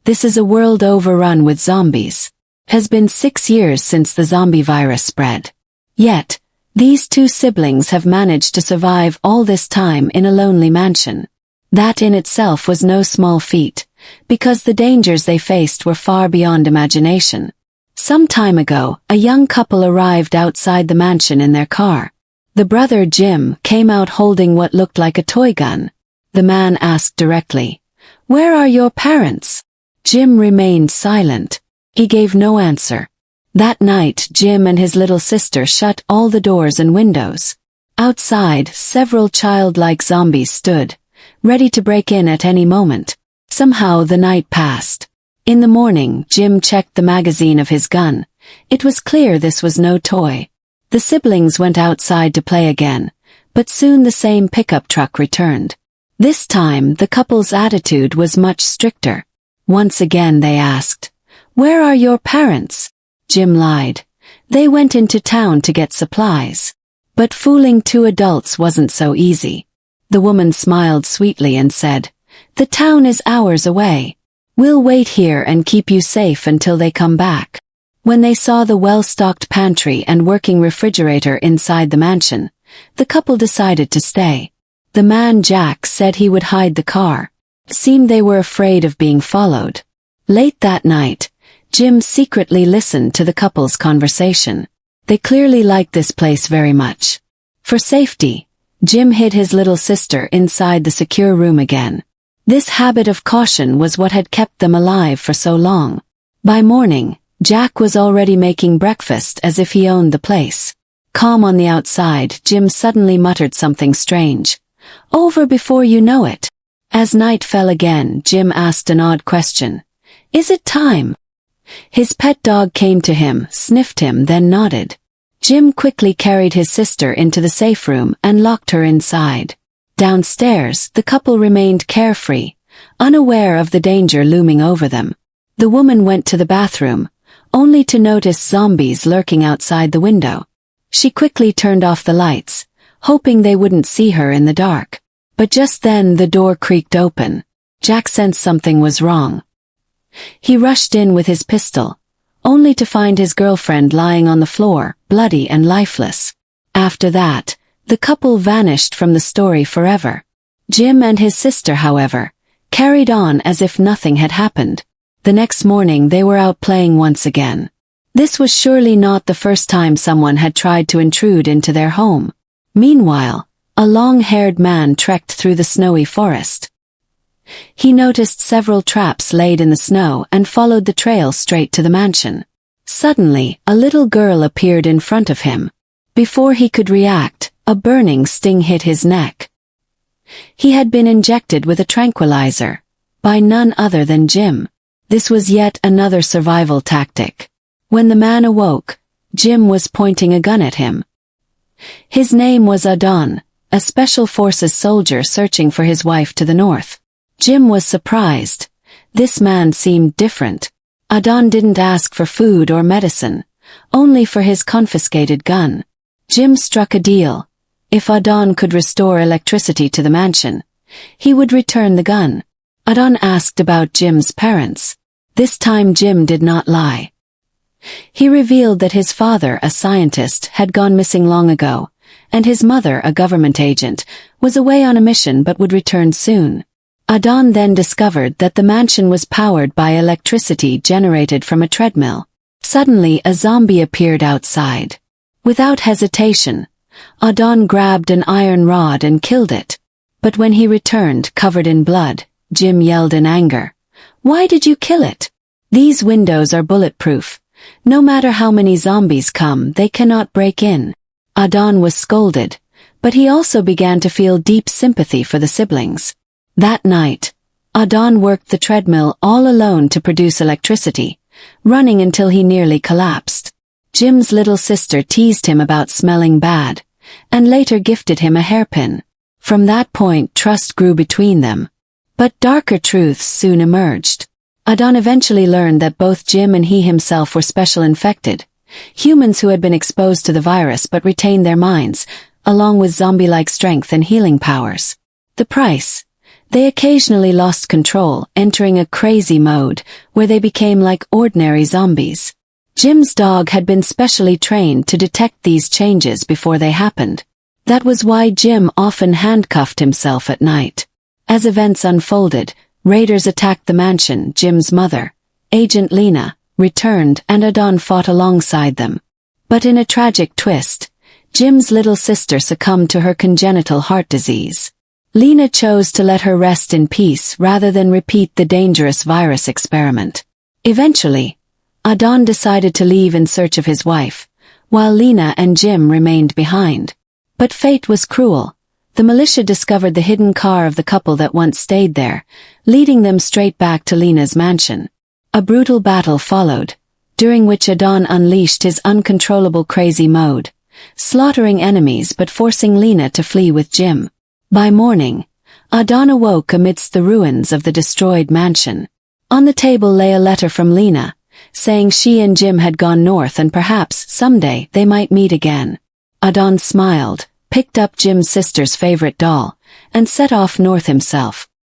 This is a world overrun with zombies. It has been 6 years since the zombie virus spread. Yet, these two siblings have managed to survive all this time in a lonely mansion. That in itself was no small feat, because the dangers they faced were far beyond imagination. Some time ago, a young couple arrived outside the mansion in their car. The brother Jim came out holding what looked like a toy gun. The man asked directly, "Where are your parents?" Jim remained silent. He gave no answer. That night, Jim and his little sister shut all the doors and windows. Outside, several childlike zombies stood, ready to break in at any moment. Somehow the night passed. In the morning, Jim checked the magazine of his gun. It was clear this was no toy. The siblings went outside to play again, but soon the same pickup truck returned. This time, the couple's attitude was much stricter. Once again they asked, "Where are your parents?" Jim lied. They went into town to get supplies. But fooling two adults wasn't so easy. The woman smiled sweetly and said, "The town is hours away. We'll wait here and keep you safe until they come back." When they saw the well-stocked pantry and working refrigerator inside the mansion, the couple decided to stay. The man Jack said he would hide the car. It seemed they were afraid of being followed. Late that night, Jim secretly listened to the couple's conversation. They clearly liked this place very much. For safety, Jim hid his little sister inside the secure room again. This habit of caution was what had kept them alive for so long. By morning, Jack was already making breakfast as if he owned the place. Calm on the outside, Jim suddenly muttered something strange. "Over before you know it." As night fell again, Jim asked an odd question. "Is it time?" His pet dog came to him, sniffed him, then nodded. Jim quickly carried his sister into the safe room and locked her inside. Downstairs, the couple remained carefree, unaware of the danger looming over them. The woman went to the bathroom, only to notice zombies lurking outside the window. She quickly turned off the lights, hoping they wouldn't see her in the dark. But just then the door creaked open. Jack sensed something was wrong. He rushed in with his pistol, only to find his girlfriend lying on the floor, bloody and lifeless. After that, the couple vanished from the story forever. Jim and his sister, however, carried on as if nothing had happened. The next morning they were out playing once again. This was surely not the first time someone had tried to intrude into their home. Meanwhile, a long-haired man trekked through the snowy forest. He noticed several traps laid in the snow and followed the trail straight to the mansion. Suddenly, a little girl appeared in front of him. Before he could react, a burning sting hit his neck. He had been injected with a tranquilizer, by none other than Jim. This was yet another survival tactic. When the man awoke, Jim was pointing a gun at him. His name was Adon, a special forces soldier searching for his wife to the north. Jim was surprised. This man seemed different. Adon didn't ask for food or medicine, only for his confiscated gun. Jim struck a deal. If Adon could restore electricity to the mansion, he would return the gun. Adon asked about Jim's parents. This time Jim did not lie. He revealed that his father, a scientist, had gone missing long ago, and his mother, a government agent, was away on a mission but would return soon. Adon then discovered that the mansion was powered by electricity generated from a treadmill. Suddenly a zombie appeared outside. Without hesitation, Adon grabbed an iron rod and killed it. But when he returned covered in blood, Jim yelled in anger. "Why did you kill it? These windows are bulletproof. No matter how many zombies come, they cannot break in." Adon was scolded, but he also began to feel deep sympathy for the siblings. That night, Adon worked the treadmill all alone to produce electricity, running until he nearly collapsed. Jim's little sister teased him about smelling bad, and later gifted him a hairpin. From that point, trust grew between them. But darker truths soon emerged. Adon eventually learned that both Jim and he himself were special infected, humans who had been exposed to the virus but retained their minds, along with zombie-like strength and healing powers. The price? They occasionally lost control, entering a crazy mode, where they became like ordinary zombies. Jim's dog had been specially trained to detect these changes before they happened. That was why Jim often handcuffed himself at night. As events unfolded, raiders attacked the mansion. Jim's mother, Agent Lena, returned and Adon fought alongside them. But in a tragic twist, Jim's little sister succumbed to her congenital heart disease. Lena chose to let her rest in peace rather than repeat the dangerous virus experiment. Eventually, Adon decided to leave in search of his wife, while Lena and Jim remained behind. But fate was cruel. The militia discovered the hidden car of the couple that once stayed there, leading them straight back to Lena's mansion. A brutal battle followed, during which Adon unleashed his uncontrollable crazy mode, slaughtering enemies but forcing Lena to flee with Jim. By morning, Adon awoke amidst the ruins of the destroyed mansion. On the table lay a letter from Lena, saying she and Jim had gone north and perhaps someday they might meet again. Adon smiled, picked up Jim's sister's favorite doll, and set off north himself.